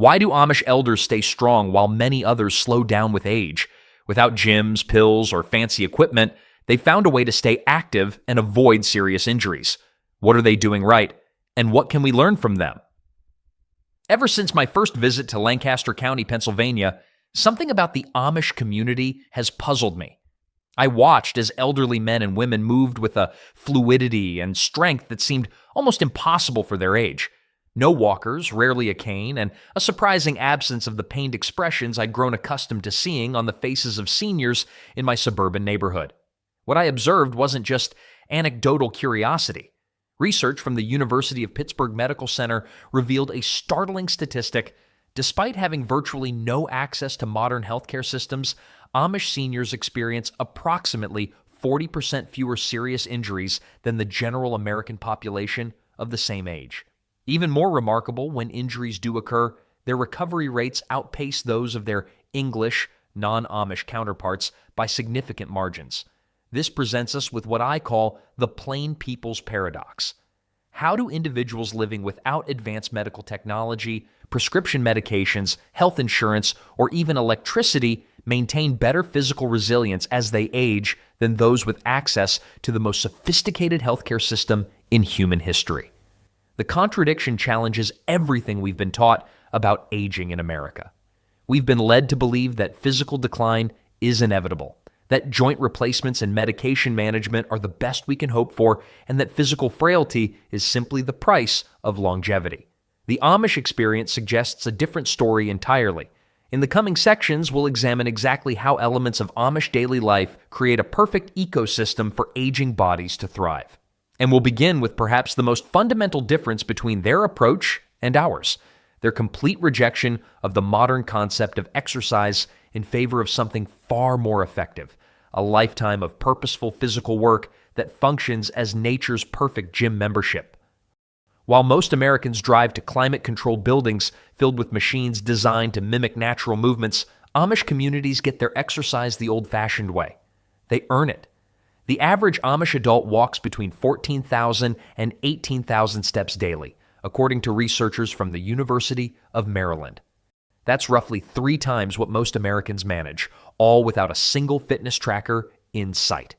Why do Amish elders stay strong while many others slow down with age? Without gyms, pills, or fancy equipment, they found a way to stay active and avoid serious injuries. What are they doing right? And what can we learn from them? Ever since my first visit to Lancaster County, Pennsylvania, something about the Amish community has puzzled me. I watched as elderly men and women moved with a fluidity and strength that seemed almost impossible for their age. No walkers, rarely a cane, and a surprising absence of the pained expressions I'd grown accustomed to seeing on the faces of seniors in my suburban neighborhood. What I observed wasn't just anecdotal curiosity. Research from the University of Pittsburgh Medical Center revealed a startling statistic. Despite having virtually no access to modern healthcare systems, Amish seniors experience approximately 40% fewer serious injuries than the general American population of the same age. Even more remarkable, when injuries do occur, their recovery rates outpace those of their English, non-Amish counterparts by significant margins. This presents us with what I call the plain people's paradox. How do individuals living without advanced medical technology, prescription medications, health insurance, or even electricity maintain better physical resilience as they age than those with access to the most sophisticated healthcare system in human history? The contradiction challenges everything we've been taught about aging in America. We've been led to believe that physical decline is inevitable, that joint replacements and medication management are the best we can hope for, and that physical frailty is simply the price of longevity. The Amish experience suggests a different story entirely. In the coming sections, we'll examine exactly how elements of Amish daily life create a perfect ecosystem for aging bodies to thrive. And we'll begin with perhaps the most fundamental difference between their approach and ours: their complete rejection of the modern concept of exercise in favor of something far more effective, a lifetime of purposeful physical work that functions as nature's perfect gym membership. While most Americans drive to climate-controlled buildings filled with machines designed to mimic natural movements, Amish communities get their exercise the old-fashioned way. They earn it. The average Amish adult walks between 14,000 and 18,000 steps daily, according to researchers from the University of Maryland. That's roughly 3 times what most Americans manage, all without a single fitness tracker in sight.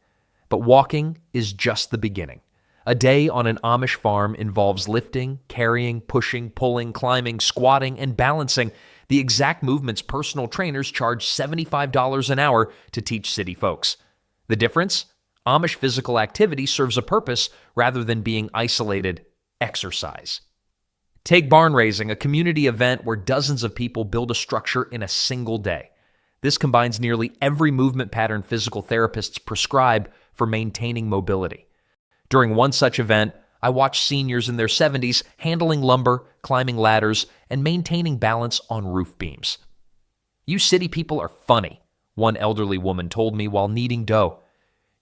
But walking is just the beginning. A day on an Amish farm involves lifting, carrying, pushing, pulling, climbing, squatting, and balancing, the exact movements personal trainers charge $75 an hour to teach city folks. The difference? Amish physical activity serves a purpose rather than being isolated exercise. Take barn raising, a community event where dozens of people build a structure in a single day. This combines nearly every movement pattern physical therapists prescribe for maintaining mobility. During one such event, I watched seniors in their 70s handling lumber, climbing ladders, and maintaining balance on roof beams. "You city people are funny," one elderly woman told me while kneading dough.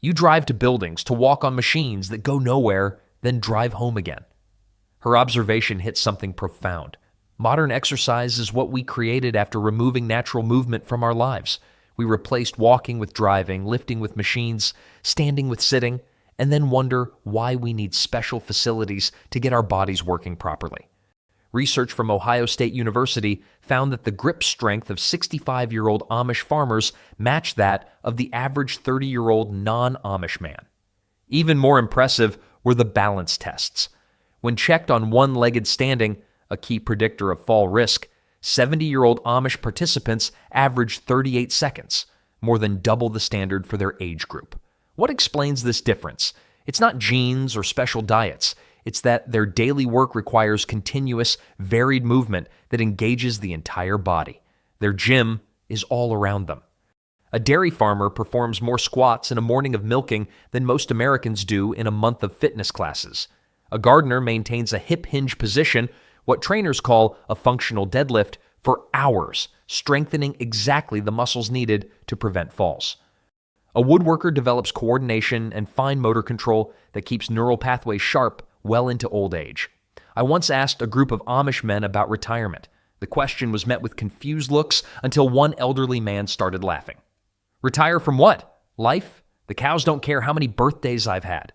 "You drive to buildings to walk on machines that go nowhere, then drive home again." Her observation hit something profound. Modern exercise is what we created after removing natural movement from our lives. We replaced walking with driving, lifting with machines, standing with sitting, and then wonder why we need special facilities to get our bodies working properly. Research from Ohio State University found that the grip strength of 65-year-old Amish farmers matched that of the average 30-year-old non-Amish man. Even more impressive were the balance tests. When checked on one-legged standing, a key predictor of fall risk, 70-year-old Amish participants averaged 38 seconds, more than double the standard for their age group. What explains this difference? It's not genes or special diets. It's that their daily work requires continuous, varied movement that engages the entire body. Their gym is all around them. A dairy farmer performs more squats in a morning of milking than most Americans do in a month of fitness classes. A gardener maintains a hip hinge position, what trainers call a functional deadlift, for hours, strengthening exactly the muscles needed to prevent falls. A woodworker develops coordination and fine motor control that keeps neural pathways sharp well into old age. I once asked a group of Amish men about retirement. The question was met with confused looks until one elderly man started laughing. "Retire from what? Life? The cows don't care how many birthdays I've had."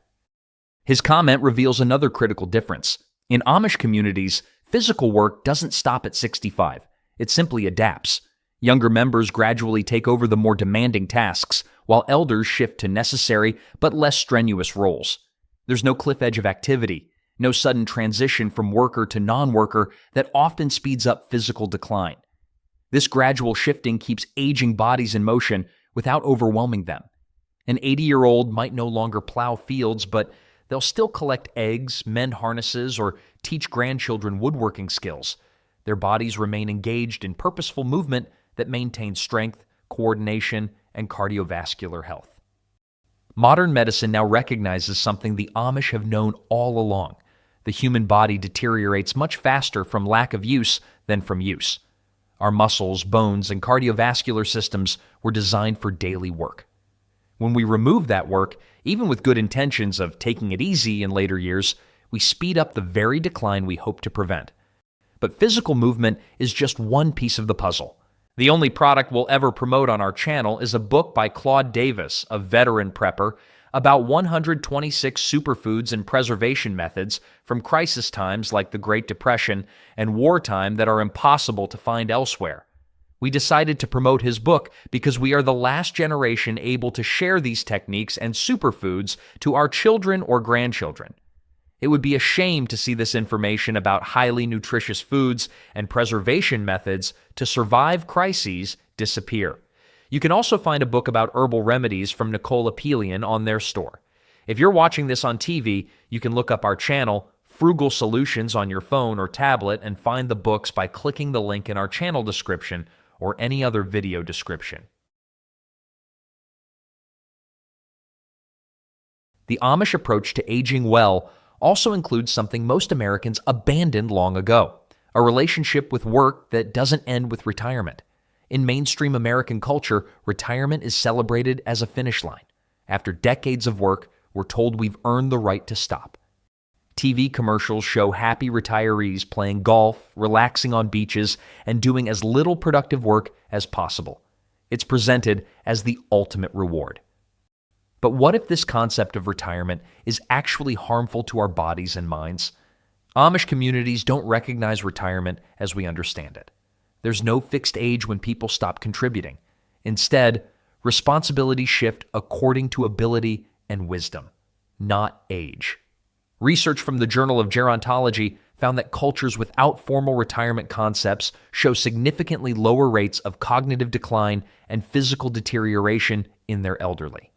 His comment reveals another critical difference. In Amish communities, physical work doesn't stop at 65. It simply adapts. Younger members gradually take over the more demanding tasks, while elders shift to necessary but less strenuous roles. There's no cliff edge of activity, no sudden transition from worker to non-worker that often speeds up physical decline. This gradual shifting keeps aging bodies in motion without overwhelming them. An 80-year-old might no longer plow fields, but they'll still collect eggs, mend harnesses, or teach grandchildren woodworking skills. Their bodies remain engaged in purposeful movement that maintains strength, coordination, and cardiovascular health. Modern medicine now recognizes something the Amish have known all along. The human body deteriorates much faster from lack of use than from use. Our muscles, bones, and cardiovascular systems were designed for daily work. When we remove that work, even with good intentions of taking it easy in later years, we speed up the very decline we hope to prevent. But physical movement is just one piece of the puzzle. The only product we'll ever promote on our channel is a book by Claude Davis, a veteran prepper, about 126 superfoods and preservation methods from crisis times like the Great Depression and wartime that are impossible to find elsewhere. We decided to promote his book because we are the last generation able to share these techniques and superfoods to our children or grandchildren. It would be a shame to see this information about highly nutritious foods and preservation methods to survive crises disappear. You can also find a book about herbal remedies from Nicola Pelian on their store. If you're watching this on TV, you can look up our channel, Frugal Solutions, on your phone or tablet and find the books by clicking the link in our channel description or any other video description. The Amish approach to aging well also includes something most Americans abandoned long ago, a relationship with work that doesn't end with retirement. In mainstream American culture, retirement is celebrated as a finish line. After decades of work, we're told we've earned the right to stop. TV commercials show happy retirees playing golf, relaxing on beaches, and doing as little productive work as possible. It's presented as the ultimate reward. But what if this concept of retirement is actually harmful to our bodies and minds? Amish communities don't recognize retirement as we understand it. There's no fixed age when people stop contributing. Instead, responsibilities shift according to ability and wisdom, not age. Research from the Journal of Gerontology found that cultures without formal retirement concepts show significantly lower rates of cognitive decline and physical deterioration in their elderly.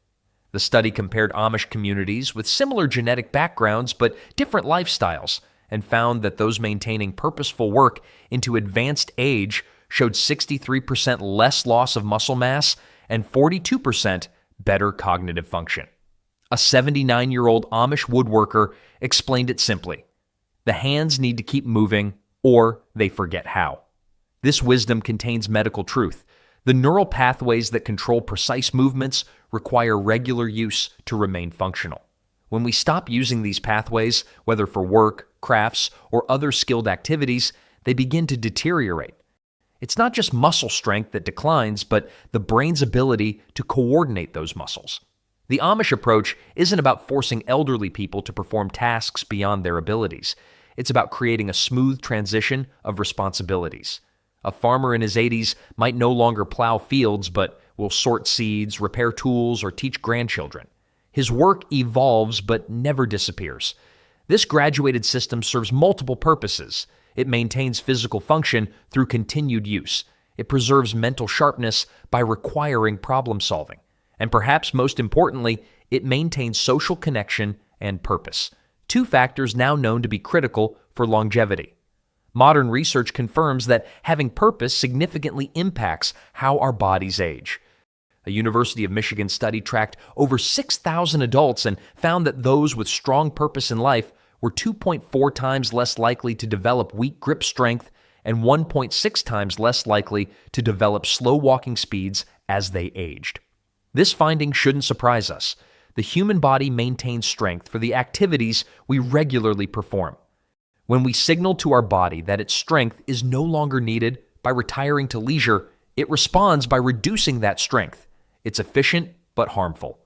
The study compared Amish communities with similar genetic backgrounds but different lifestyles and found that those maintaining purposeful work into advanced age showed 63% less loss of muscle mass and 42% better cognitive function. A 79-year-old Amish woodworker explained it simply: the hands need to keep moving or they forget how. This wisdom contains medical truth. The neural pathways that control precise movements require regular use to remain functional. When we stop using these pathways, whether for work, crafts, or other skilled activities, they begin to deteriorate. It's not just muscle strength that declines, but the brain's ability to coordinate those muscles. The Amish approach isn't about forcing elderly people to perform tasks beyond their abilities. It's about creating a smooth transition of responsibilities. A farmer in his 80s might no longer plow fields, but will sort seeds, repair tools, or teach grandchildren. His work evolves but never disappears. This graduated system serves multiple purposes. It maintains physical function through continued use. It preserves mental sharpness by requiring problem solving. And perhaps most importantly, it maintains social connection and purpose, two factors now known to be critical for longevity. Modern research confirms that having purpose significantly impacts how our bodies age. A University of Michigan study tracked over 6,000 adults and found that those with strong purpose in life were 2.4 times less likely to develop weak grip strength and 1.6 times less likely to develop slow walking speeds as they aged. This finding shouldn't surprise us. The human body maintains strength for the activities we regularly perform. When we signal to our body that its strength is no longer needed by retiring to leisure, it responds by reducing that strength. It's efficient but harmful.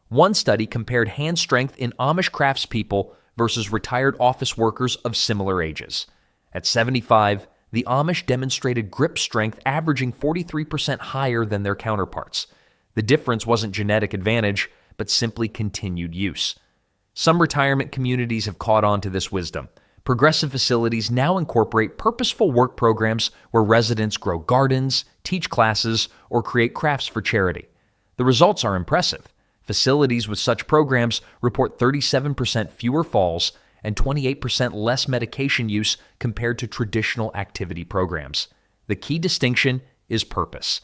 One study compared hand strength in Amish craftspeople versus retired office workers of similar ages. At 75, the Amish demonstrated grip strength averaging 43% higher than their counterparts. The difference wasn't genetic advantage, but simply continued use. Some retirement communities have caught on to this wisdom. Progressive facilities now incorporate purposeful work programs where residents grow gardens, teach classes, or create crafts for charity. The results are impressive. Facilities with such programs report 37% fewer falls and 28% less medication use compared to traditional activity programs. The key distinction is purpose.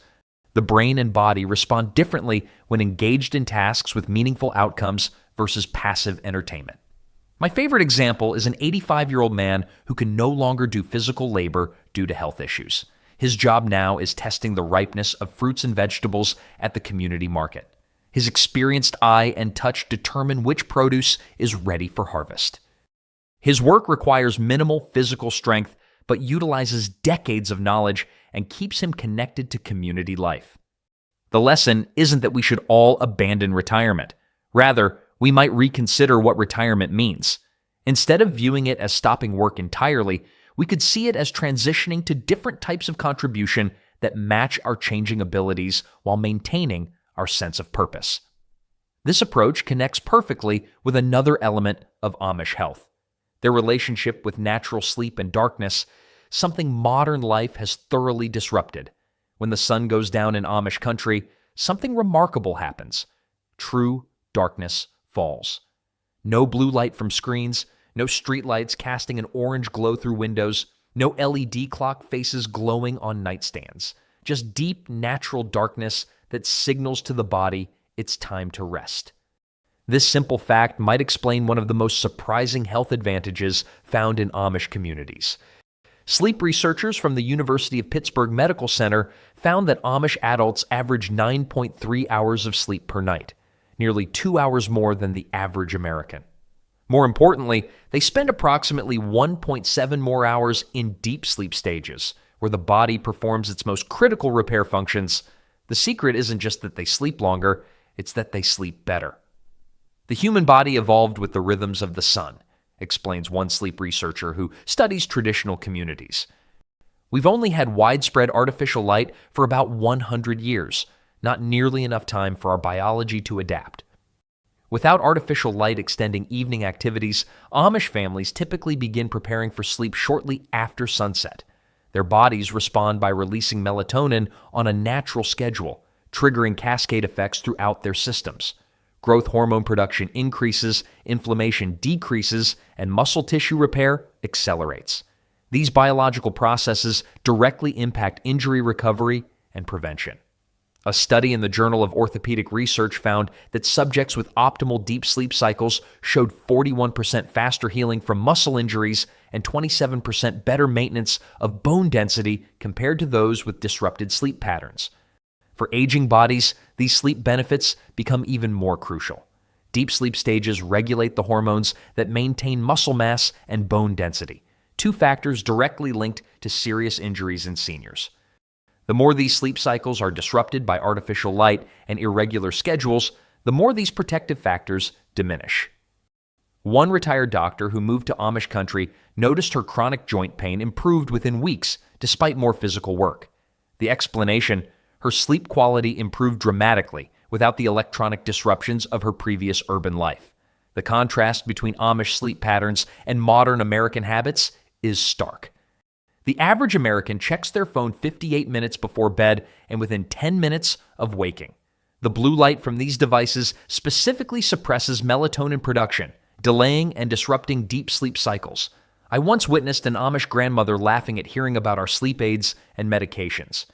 The brain and body respond differently when engaged in tasks with meaningful outcomes versus passive entertainment. My favorite example is an 85-year-old man who can no longer do physical labor due to health issues. His job now is testing the ripeness of fruits and vegetables at the community market. His experienced eye and touch determine which produce is ready for harvest. His work requires minimal physical strength, but utilizes decades of knowledge and keeps him connected to community life. The lesson isn't that we should all abandon retirement. Rather, we might reconsider what retirement means. Instead of viewing it as stopping work entirely, we could see it as transitioning to different types of contribution that match our changing abilities while maintaining our sense of purpose. This approach connects perfectly with another element of Amish health: their relationship with natural sleep and darkness, something modern life has thoroughly disrupted. When the sun goes down in Amish country, something remarkable happens. True darkness falls. No blue light from screens, no streetlights casting an orange glow through windows, no LED clock faces glowing on nightstands. Just deep, natural darkness that signals to the body it's time to rest. This simple fact might explain one of the most surprising health advantages found in Amish communities. Sleep researchers from the University of Pittsburgh Medical Center found that Amish adults average 9.3 hours of sleep per night, nearly 2 hours more than the average American. More importantly, they spend approximately 1.7 more hours in deep sleep stages, where the body performs its most critical repair functions. The secret isn't just that they sleep longer, it's that they sleep better. The human body evolved with the rhythms of the sun, explains one sleep researcher who studies traditional communities. We've only had widespread artificial light for about 100 years, not nearly enough time for our biology to adapt. Without artificial light extending evening activities, Amish families typically begin preparing for sleep shortly after sunset. Their bodies respond by releasing melatonin on a natural schedule, triggering cascade effects throughout their systems. Growth hormone production increases, inflammation decreases, and muscle tissue repair accelerates. These biological processes directly impact injury recovery and prevention. A study in the Journal of Orthopedic Research found that subjects with optimal deep sleep cycles showed 41% faster healing from muscle injuries and 27% better maintenance of bone density compared to those with disrupted sleep patterns. For aging bodies, these sleep benefits become even more crucial. Deep sleep stages regulate the hormones that maintain muscle mass and bone density, two factors directly linked to serious injuries in seniors. The more these sleep cycles are disrupted by artificial light and irregular schedules, the more these protective factors diminish. One retired doctor who moved to Amish country noticed her chronic joint pain improved within weeks despite more physical work. The explanation: her sleep quality improved dramatically without the electronic disruptions of her previous urban life. The contrast between Amish sleep patterns and modern American habits is stark. The average American checks their phone 58 minutes before bed and within 10 minutes of waking. The blue light from these devices specifically suppresses melatonin production, delaying and disrupting deep sleep cycles. I once witnessed an Amish grandmother laughing at hearing about our sleep aids and medications.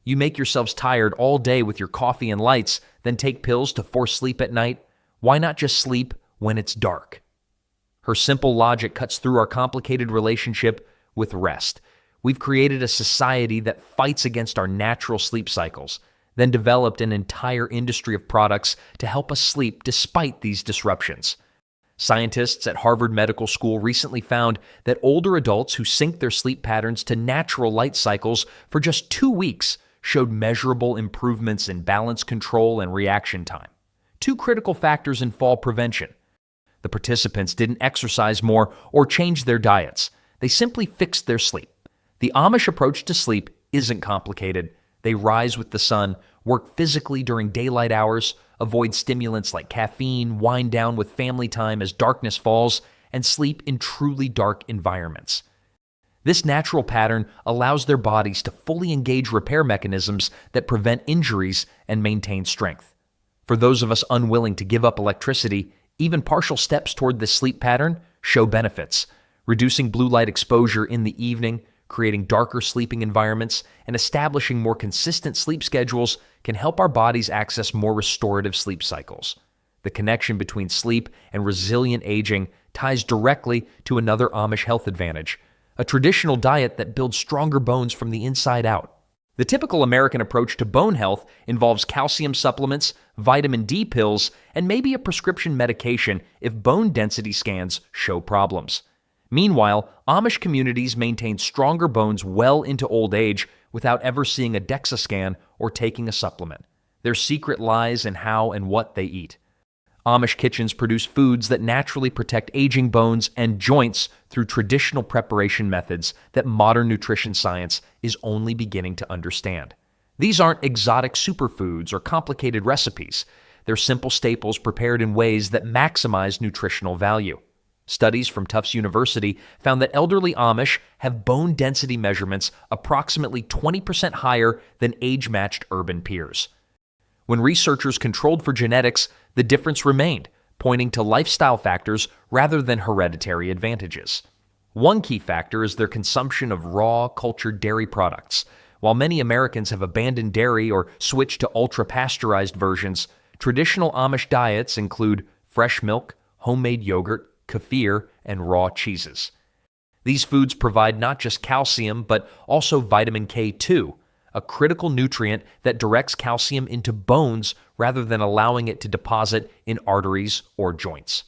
You make yourselves tired all day with your coffee and lights, then take pills to force sleep at night. Why not just sleep when it's dark? Her simple logic cuts through our complicated relationship with rest. We've created a society that fights against our natural sleep cycles, then developed an entire industry of products to help us sleep despite these disruptions. Scientists at Harvard Medical School recently found that older adults who synced their sleep patterns to natural light cycles for just 2 weeks showed measurable improvements in balance control and reaction time, two critical factors in fall prevention. The participants didn't exercise more or change their diets. They simply fixed their sleep. The Amish approach to sleep isn't complicated. They rise with the sun, work physically during daylight hours, avoid stimulants like caffeine, wind down with family time as darkness falls, and sleep in truly dark environments. This natural pattern allows their bodies to fully engage repair mechanisms that prevent injuries and maintain strength. For those of us unwilling to give up electricity, even partial steps toward this sleep pattern show benefits, reducing blue light exposure in the evening, creating darker sleeping environments, and establishing more consistent sleep schedules can help our bodies access more restorative sleep cycles. The connection between sleep and resilient aging ties directly to another Amish health advantage, a traditional diet that builds stronger bones from the inside out. The typical American approach to bone health involves calcium supplements, vitamin D pills, and maybe a prescription medication if bone density scans show problems. Meanwhile, Amish communities maintain stronger bones well into old age without ever seeing a DEXA scan or taking a supplement. Their secret lies in how and what they eat. Amish kitchens produce foods that naturally protect aging bones and joints through traditional preparation methods that modern nutrition science is only beginning to understand. These aren't exotic superfoods or complicated recipes. They're simple staples prepared in ways that maximize nutritional value. Studies from Tufts University found that elderly Amish have bone density measurements approximately 20% higher than age-matched urban peers. When researchers controlled for genetics, the difference remained, pointing to lifestyle factors rather than hereditary advantages. One key factor is their consumption of raw, cultured dairy products. While many Americans have abandoned dairy or switched to ultra-pasteurized versions, traditional Amish diets include fresh milk, homemade yogurt, kefir, and raw cheeses. These foods provide not just calcium, but also vitamin K2, a critical nutrient that directs calcium into bones rather than allowing it to deposit in arteries or joints.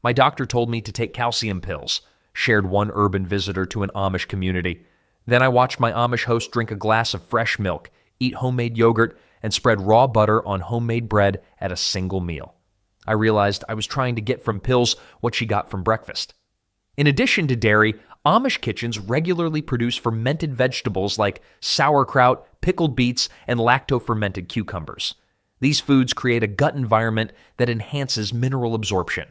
My doctor told me to take calcium pills, shared one urban visitor to an Amish community. Then I watched my Amish host drink a glass of fresh milk, eat homemade yogurt, and spread raw butter on homemade bread at a single meal. I realized I was trying to get from pills what she got from breakfast. In addition to dairy, Amish kitchens regularly produce fermented vegetables like sauerkraut, pickled beets, and lacto-fermented cucumbers. These foods create a gut environment that enhances mineral absorption.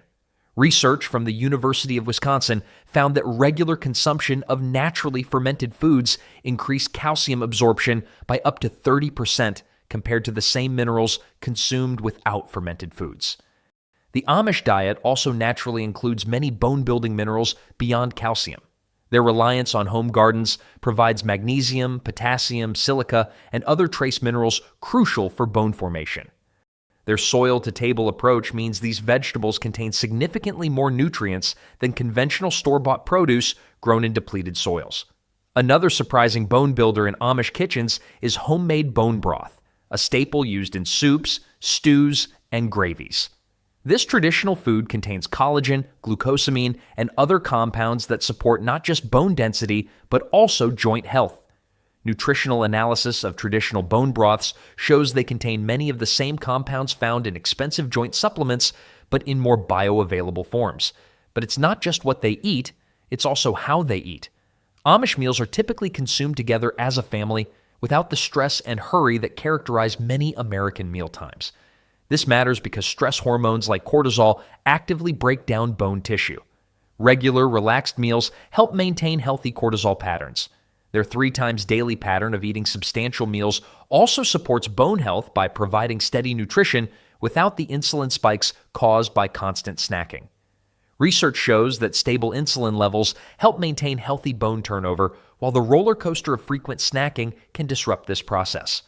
Research from the University of Wisconsin found that regular consumption of naturally fermented foods increased calcium absorption by up to 30% compared to the same minerals consumed without fermented foods. The Amish diet also naturally includes many bone-building minerals beyond calcium. Their reliance on home gardens provides magnesium, potassium, silica, and other trace minerals crucial for bone formation. Their soil-to-table approach means these vegetables contain significantly more nutrients than conventional store-bought produce grown in depleted soils. Another surprising bone builder in Amish kitchens is homemade bone broth, a staple used in soups, stews, and gravies. This traditional food contains collagen, glucosamine, and other compounds that support not just bone density, but also joint health. Nutritional analysis of traditional bone broths shows they contain many of the same compounds found in expensive joint supplements, but in more bioavailable forms. But it's not just what they eat, it's also how they eat. Amish meals are typically consumed together as a family without the stress and hurry that characterize many American mealtimes. This matters because stress hormones like cortisol actively break down bone tissue. Regular, relaxed meals help maintain healthy cortisol patterns. Their 3 times daily pattern of eating substantial meals also supports bone health by providing steady nutrition without the insulin spikes caused by constant snacking. Research shows that stable insulin levels help maintain healthy bone turnover, while the roller coaster of frequent snacking can disrupt this process.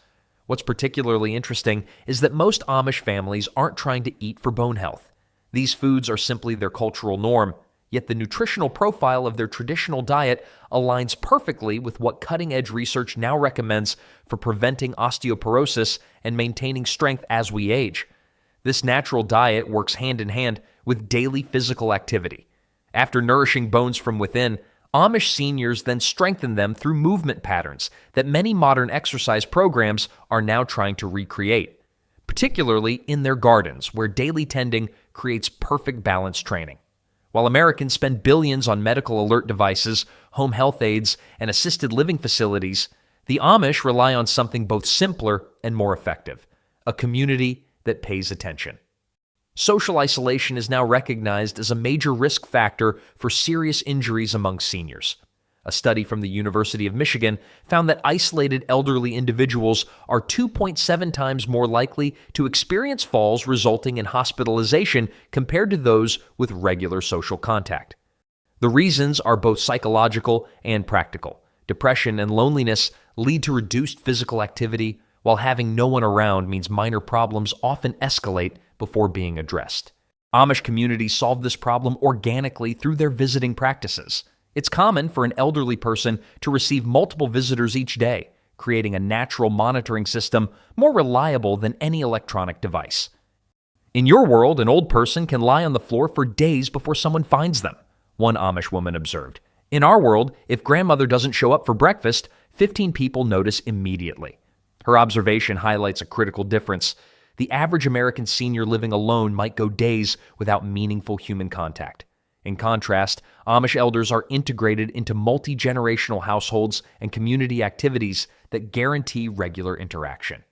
What's particularly interesting is that most Amish families aren't trying to eat for bone health. These foods are simply their cultural norm, yet the nutritional profile of their traditional diet aligns perfectly with what cutting-edge research now recommends for preventing osteoporosis and maintaining strength as we age. This natural diet works hand in hand with daily physical activity. After nourishing bones from within, Amish seniors then strengthen them through movement patterns that many modern exercise programs are now trying to recreate, particularly in their gardens, where daily tending creates perfect balance training. While Americans spend billions on medical alert devices, home health aids, and assisted living facilities, the Amish rely on something both simpler and more effective: a community that pays attention. Social isolation is now recognized as a major risk factor for serious injuries among seniors. A study from the University of Michigan found that isolated elderly individuals are 2.7 times more likely to experience falls resulting in hospitalization compared to those with regular social contact. The reasons are both psychological and practical. Depression and loneliness lead to reduced physical activity, while having no one around means minor problems often escalate before being addressed. Amish communities solve this problem organically through their visiting practices. It's common for an elderly person to receive multiple visitors each day, creating a natural monitoring system more reliable than any electronic device. In your world, an old person can lie on the floor for days before someone finds them, one Amish woman observed. In our world, if grandmother doesn't show up for breakfast, 15 people notice immediately. Her observation highlights a critical difference. The average American senior living alone might go days without meaningful human contact. In contrast, Amish elders are integrated into multi-generational households and community activities that guarantee regular interaction.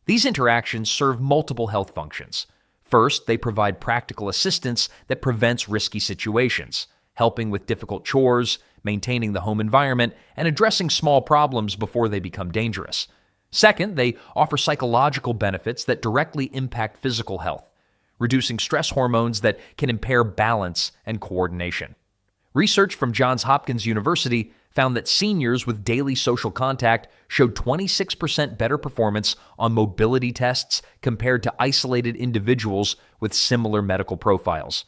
These interactions serve multiple health functions. First, they provide practical assistance that prevents risky situations, helping with difficult chores, maintaining the home environment, and addressing small problems before they become dangerous. Second, they offer psychological benefits that directly impact physical health, reducing stress hormones that can impair balance and coordination. Research from Johns Hopkins University found that seniors with daily social contact showed 26% better performance on mobility tests compared to isolated individuals with similar medical profiles.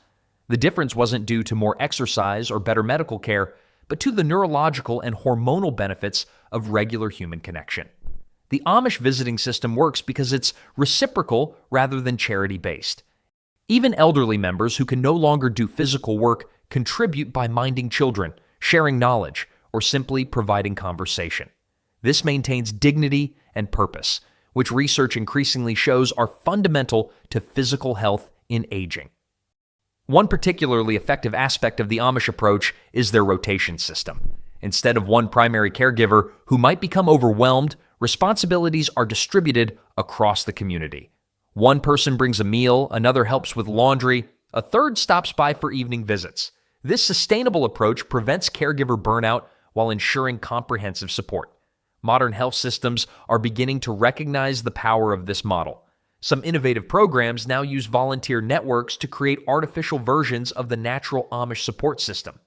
The difference wasn't due to more exercise or better medical care, but to the neurological and hormonal benefits of regular human connection. The Amish visiting system works because it's reciprocal rather than charity-based. Even elderly members who can no longer do physical work contribute by minding children, sharing knowledge, or simply providing conversation. This maintains dignity and purpose, which research increasingly shows are fundamental to physical health in aging. One particularly effective aspect of the Amish approach is their rotation system. Instead of one primary caregiver who might become overwhelmed, responsibilities are distributed across the community. One person brings a meal, another helps with laundry, a third stops by for evening visits. This sustainable approach prevents caregiver burnout while ensuring comprehensive support. Modern health systems are beginning to recognize the power of this model. Some innovative programs now use volunteer networks to create artificial versions of the natural Amish support system.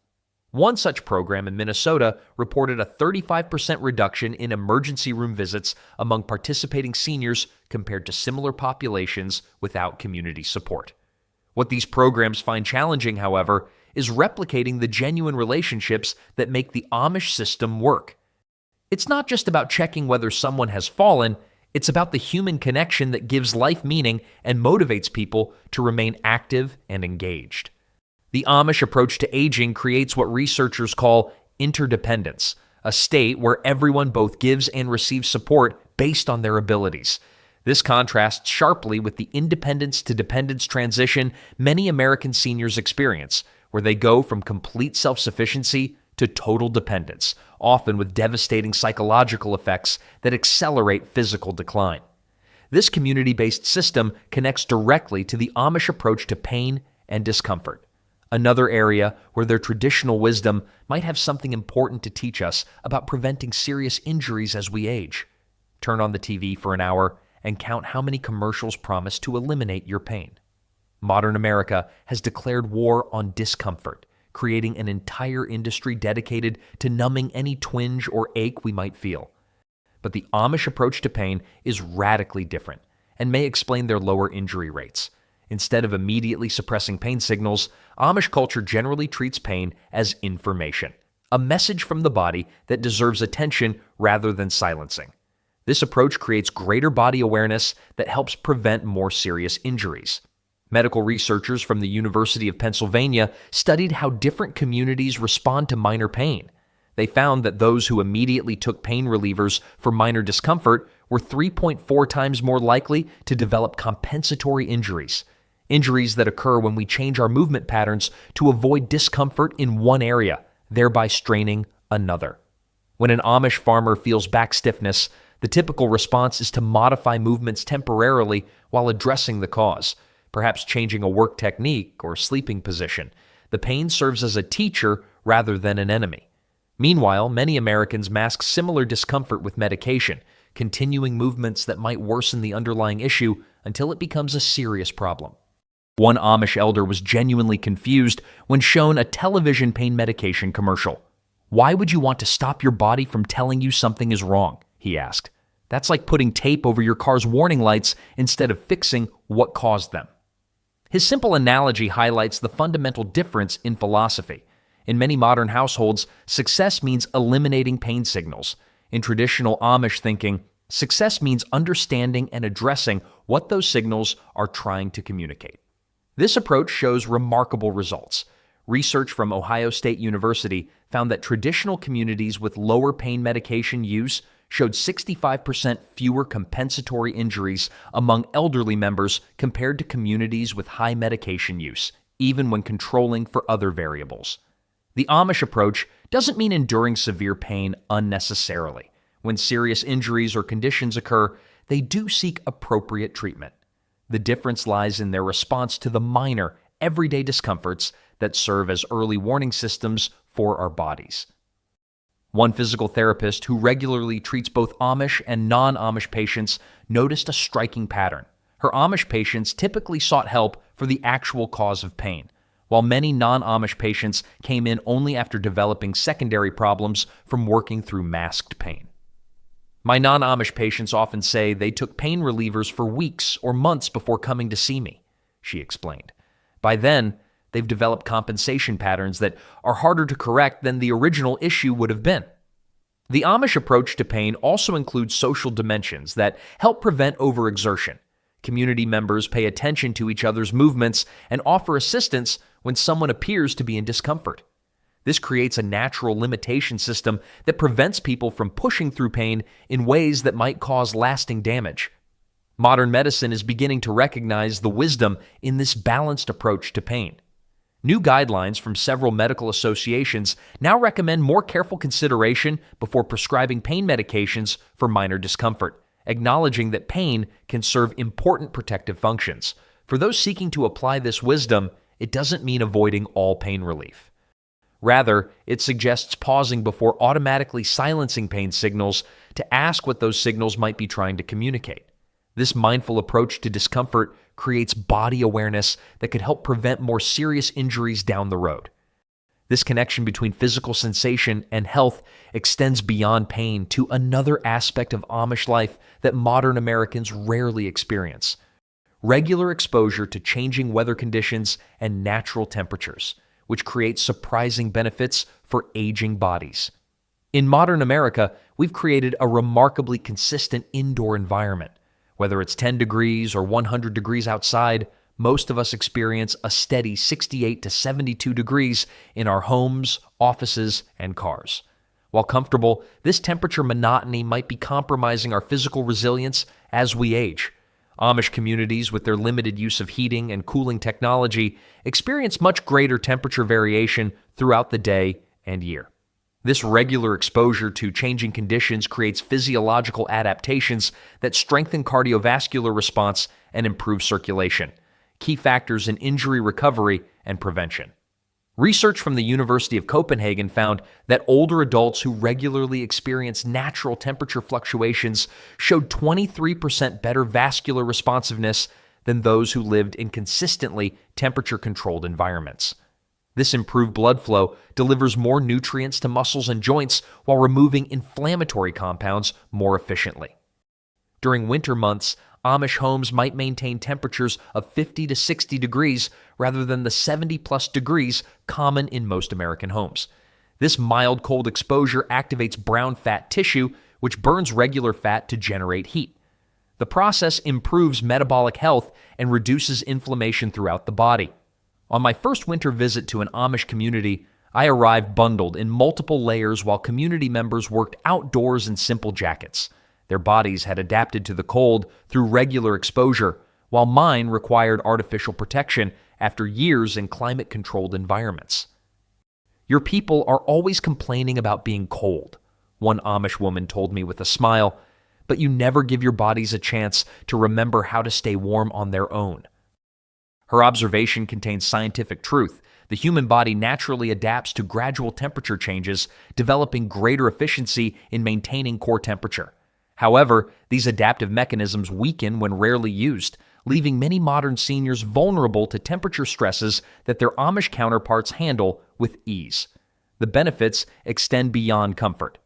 One such program in Minnesota reported a 35% reduction in emergency room visits among participating seniors compared to similar populations without community support. What these programs find challenging, however, is replicating the genuine relationships that make the Amish system work. It's not just about checking whether someone has fallen, it's about the human connection that gives life meaning and motivates people to remain active and engaged. The Amish approach to aging creates what researchers call interdependence, a state where everyone both gives and receives support based on their abilities. This contrasts sharply with the independence to dependence transition many American seniors experience, where they go from complete self-sufficiency to total dependence, often with devastating psychological effects that accelerate physical decline. This community-based system connects directly to the Amish approach to pain and discomfort, another area where their traditional wisdom might have something important to teach us about preventing serious injuries as we age. Turn on the TV for an hour and count how many commercials promise to eliminate your pain. Modern America has declared war on discomfort, creating an entire industry dedicated to numbing any twinge or ache we might feel. But the Amish approach to pain is radically different and may explain their lower injury rates. Instead of immediately suppressing pain signals, Amish culture generally treats pain as information, a message from the body that deserves attention rather than silencing. This approach creates greater body awareness that helps prevent more serious injuries. Medical researchers from the University of Pennsylvania studied how different communities respond to minor pain. They found that those who immediately took pain relievers for minor discomfort were 3.4 times more likely to develop compensatory injuries. injuries that occur when we change our movement patterns to avoid discomfort in one area, thereby straining another. When an Amish farmer feels back stiffness, the typical response is to modify movements temporarily while addressing the cause, perhaps changing a work technique or sleeping position. The pain serves as a teacher rather than an enemy. Meanwhile, many Americans mask similar discomfort with medication, continuing movements that might worsen the underlying issue until it becomes a serious problem. One Amish elder was genuinely confused when shown a television pain medication commercial. "Why would you want to stop your body from telling you something is wrong?" he asked. "That's like putting tape over your car's warning lights instead of fixing what caused them." His simple analogy highlights the fundamental difference in philosophy. In many modern households, success means eliminating pain signals. In traditional Amish thinking, success means understanding and addressing what those signals are trying to communicate. This approach shows remarkable results. Research from Ohio State University found that traditional communities with lower pain medication use showed 65% fewer compensatory injuries among elderly members compared to communities with high medication use, even when controlling for other variables. The Amish approach doesn't mean enduring severe pain unnecessarily. When serious injuries or conditions occur, they do seek appropriate treatment. The difference lies in their response to the minor, everyday discomforts that serve as early warning systems for our bodies. One physical therapist who regularly treats both Amish and non-Amish patients noticed a striking pattern. Her Amish patients typically sought help for the actual cause of pain, while many non-Amish patients came in only after developing secondary problems from working through masked pain. "My non-Amish patients often say they took pain relievers for weeks or months before coming to see me," she explained. "By then, they've developed compensation patterns that are harder to correct than the original issue would have been." The Amish approach to pain also includes social dimensions that help prevent overexertion. Community members pay attention to each other's movements and offer assistance when someone appears to be in discomfort. This creates a natural limitation system that prevents people from pushing through pain in ways that might cause lasting damage. Modern medicine is beginning to recognize the wisdom in this balanced approach to pain. New guidelines from several medical associations now recommend more careful consideration before prescribing pain medications for minor discomfort, acknowledging that pain can serve important protective functions. For those seeking to apply this wisdom, it doesn't mean avoiding all pain relief. Rather, it suggests pausing before automatically silencing pain signals to ask what those signals might be trying to communicate. This mindful approach to discomfort creates body awareness that could help prevent more serious injuries down the road. This connection between physical sensation and health extends beyond pain to another aspect of Amish life that modern Americans rarely experience: regular exposure to changing weather conditions and natural temperatures, which creates surprising benefits for aging bodies. In modern America, we've created a remarkably consistent indoor environment. Whether it's 10 degrees or 100 degrees outside, most of us experience a steady 68 to 72 degrees in our homes, offices, and cars. While comfortable, this temperature monotony might be compromising our physical resilience as we age. Amish communities, with their limited use of heating and cooling technology, experience much greater temperature variation throughout the day and year. This regular exposure to changing conditions creates physiological adaptations that strengthen cardiovascular response and improve circulation, key factors in injury recovery and prevention. Research from the University of Copenhagen found that older adults who regularly experience natural temperature fluctuations showed 23% better vascular responsiveness than those who lived in consistently temperature-controlled environments. This improved blood flow delivers more nutrients to muscles and joints while removing inflammatory compounds more efficiently. During winter months, Amish homes might maintain temperatures of 50 to 60 degrees rather than the 70-plus degrees common in most American homes. This mild cold exposure activates brown fat tissue, which burns regular fat to generate heat. The process improves metabolic health and reduces inflammation throughout the body. On my first winter visit to an Amish community, I arrived bundled in multiple layers while community members worked outdoors in simple jackets. Their bodies had adapted to the cold through regular exposure, while mine required artificial protection after years in climate-controlled environments. Your people are always complaining about being cold, one Amish woman told me with a smile, but you never give your bodies a chance to remember how to stay warm on their own. Her observation contains scientific truth. The human body naturally adapts to gradual temperature changes, developing greater efficiency in maintaining core temperature. However, these adaptive mechanisms weaken when rarely used, leaving many modern seniors vulnerable to temperature stresses that their Amish counterparts handle with ease. The benefits extend beyond comfort.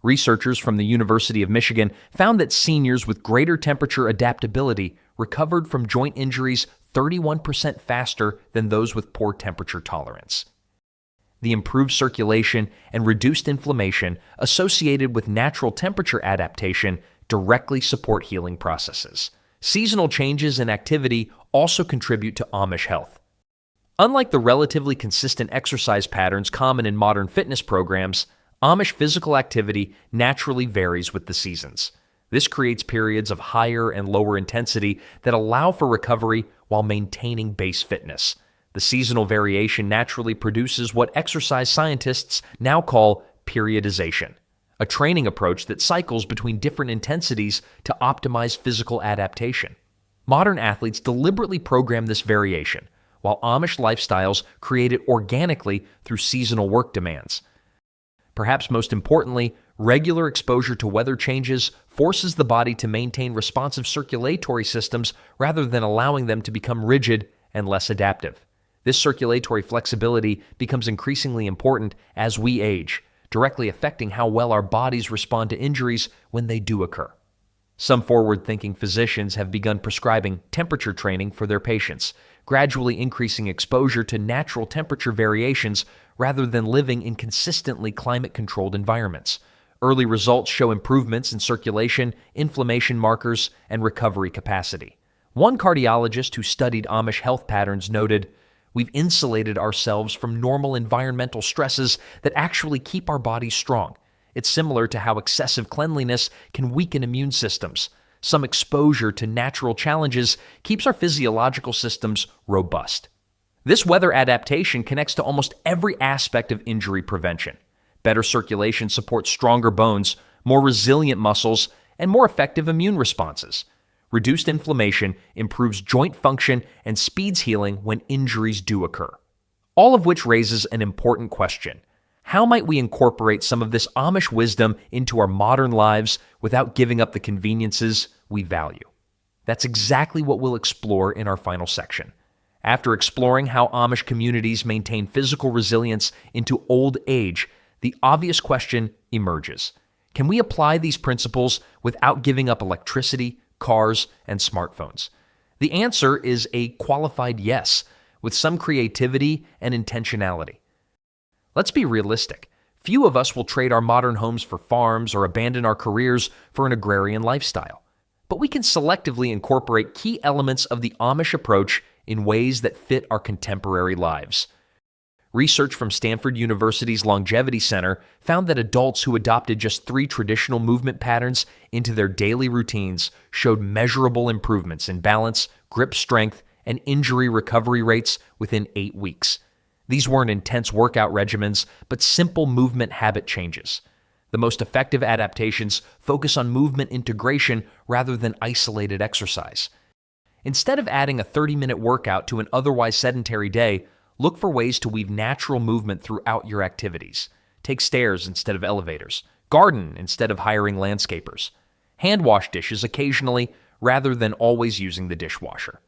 Researchers from the University of Michigan found that seniors with greater temperature adaptability recovered from joint injuries 31% faster than those with poor temperature tolerance. The improved circulation and reduced inflammation associated with natural temperature adaptation directly support healing processes. Seasonal changes in activity also contribute to Amish health. Unlike the relatively consistent exercise patterns common in modern fitness programs, Amish physical activity naturally varies with the seasons. This creates periods of higher and lower intensity that allow for recovery while maintaining base fitness. The seasonal variation naturally produces what exercise scientists now call periodization, a training approach that cycles between different intensities to optimize physical adaptation. Modern athletes deliberately program this variation, while Amish lifestyles create it organically through seasonal work demands. Perhaps most importantly, regular exposure to weather changes forces the body to maintain responsive circulatory systems rather than allowing them to become rigid and less adaptive. This circulatory flexibility becomes increasingly important as we age, directly affecting how well our bodies respond to injuries when they do occur. Some forward-thinking physicians have begun prescribing temperature training for their patients, gradually increasing exposure to natural temperature variations rather than living in consistently climate-controlled environments. Early results show improvements in circulation, inflammation markers, and recovery capacity. One cardiologist who studied Amish health patterns noted, "We've insulated ourselves from normal environmental stresses that actually keep our bodies strong. It's similar to how excessive cleanliness can weaken immune systems. Some exposure to natural challenges keeps our physiological systems robust." This weather adaptation connects to almost every aspect of injury prevention. Better circulation supports stronger bones, more resilient muscles, and more effective immune responses. Reduced inflammation improves joint function and speeds healing when injuries do occur. All of which raises an important question. How might we incorporate some of this Amish wisdom into our modern lives without giving up the conveniences we value? That's exactly what we'll explore in our final section. After exploring how Amish communities maintain physical resilience into old age, the obvious question emerges. Can we apply these principles without giving up electricity, cars, and smartphones? The answer is a qualified yes, with some creativity and intentionality. Let's be realistic. Few of us will trade our modern homes for farms or abandon our careers for an agrarian lifestyle. But we can selectively incorporate key elements of the Amish approach in ways that fit our contemporary lives. Research from Stanford University's Longevity Center found that adults who adopted just 3 traditional movement patterns into their daily routines showed measurable improvements in balance, grip strength, and injury recovery rates within 8 weeks. These weren't intense workout regimens, but simple movement habit changes. The most effective adaptations focus on movement integration rather than isolated exercise. Instead of adding a 30-minute workout to an otherwise sedentary day, look for ways to weave natural movement throughout your activities. Take stairs instead of elevators. Garden instead of hiring landscapers. Hand wash dishes occasionally rather than always using the dishwasher.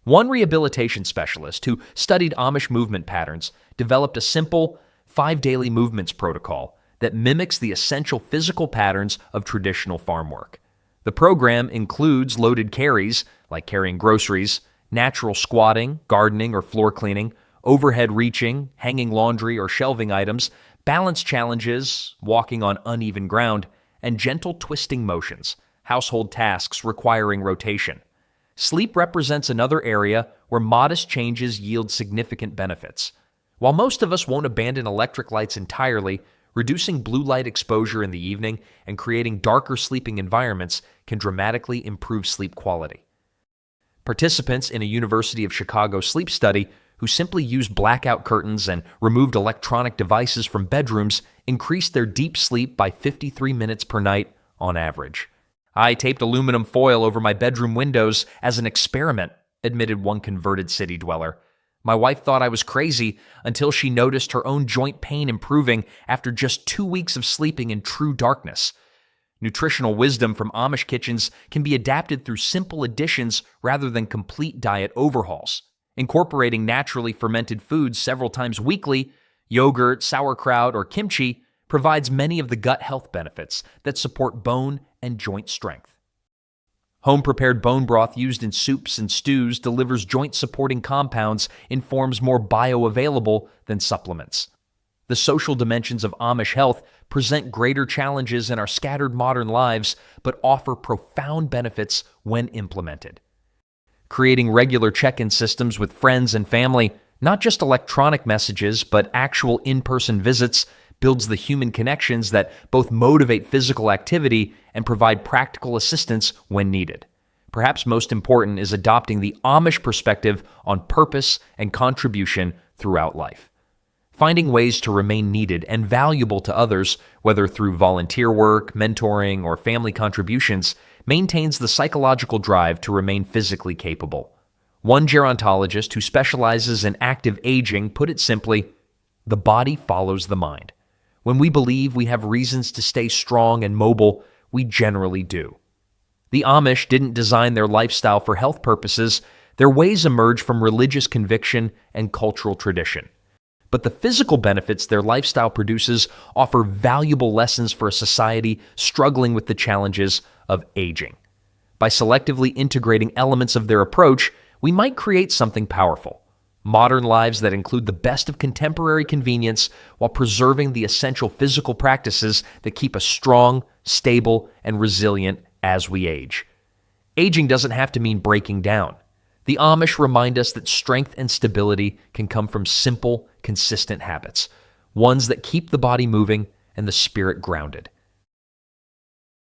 One rehabilitation specialist who studied Amish movement patterns developed a simple 5 daily movements protocol that mimics the essential physical patterns of traditional farm work. The program includes loaded carries, like carrying groceries, natural squatting, gardening or floor cleaning, overhead reaching, hanging laundry or shelving items, balance challenges, walking on uneven ground, and gentle twisting motions, household tasks requiring rotation. Sleep represents another area where modest changes yield significant benefits. While most of us won't abandon electric lights entirely, reducing blue light exposure in the evening and creating darker sleeping environments can dramatically improve sleep quality. Participants in a University of Chicago sleep study who simply used blackout curtains and removed electronic devices from bedrooms increased their deep sleep by 53 minutes per night on average. I taped aluminum foil over my bedroom windows as an experiment, admitted one converted city dweller. My wife thought I was crazy until she noticed her own joint pain improving after just 2 weeks of sleeping in true darkness. Nutritional wisdom from Amish kitchens can be adapted through simple additions rather than complete diet overhauls. Incorporating naturally fermented foods several times weekly, yogurt, sauerkraut, or kimchi, provides many of the gut health benefits that support bone and joint strength. Home-prepared bone broth used in soups and stews delivers joint-supporting compounds in forms more bioavailable than supplements. The social dimensions of Amish health present greater challenges in our scattered modern lives, but offer profound benefits when implemented. Creating regular check-in systems with friends and family, not just electronic messages, but actual in-person visits, builds the human connections that both motivate physical activity and provide practical assistance when needed. Perhaps most important is adopting the Amish perspective on purpose and contribution throughout life. Finding ways to remain needed and valuable to others, whether through volunteer work, mentoring, or family contributions, maintains the psychological drive to remain physically capable. One gerontologist who specializes in active aging put it simply, "The body follows the mind." When we believe we have reasons to stay strong and mobile, we generally do. The Amish didn't design their lifestyle for health purposes. Their ways emerge from religious conviction and cultural tradition. But the physical benefits their lifestyle produces offer valuable lessons for a society struggling with the challenges of aging. By selectively integrating elements of their approach, we might create something powerful. Modern lives that include the best of contemporary convenience while preserving the essential physical practices that keep us strong, stable, and resilient as we age. Aging doesn't have to mean breaking down. The Amish remind us that strength and stability can come from simple, consistent habits, ones that keep the body moving and the spirit grounded.